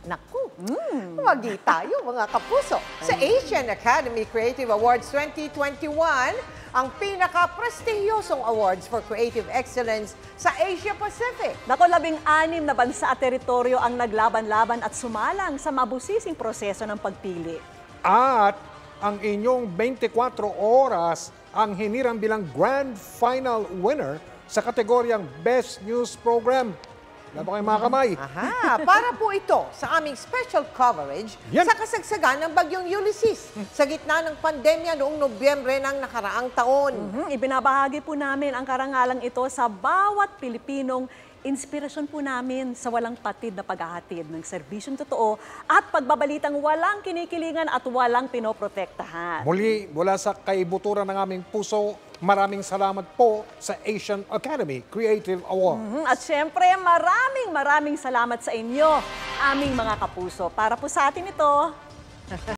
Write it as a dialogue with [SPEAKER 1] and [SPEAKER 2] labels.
[SPEAKER 1] Naku, wagi tayo mga kapuso. Sa Asian Academy Creative Awards 2021, ang pinaka-prestihiyosong awards for creative excellence sa Asia Pacific.
[SPEAKER 2] Nako, 16 na bansa at teritoryo ang naglaban-laban at sumalang sa mabusising proseso ng pagpili.
[SPEAKER 3] At ang inyong 24 oras ang hinirang bilang Grand Final winner sa kategoryang Best News Program. Wala ba kayong mga kamay?
[SPEAKER 1] Aha, para po ito sa aming special coverage
[SPEAKER 3] Yan.
[SPEAKER 1] sa kasagsagan ng Bagyong Ulysses sa gitna ng pandemya noong Nobyembre ng nakaraang taon.
[SPEAKER 2] Ibinabahagi po namin ang karangalang ito sa bawat Pilipinong inspirasyon po namin sa walang patid na paghahatid ng serbisyong totoo at pagbabalitang walang kinikilingan at walang pinoprotektahan.
[SPEAKER 3] Muli, mula sa kaibuturan ng aming puso, maraming salamat po sa Asian Academy Creative Award.
[SPEAKER 2] At syempre, maraming salamat sa inyo, aming mga kapuso. Para po sa atin ito.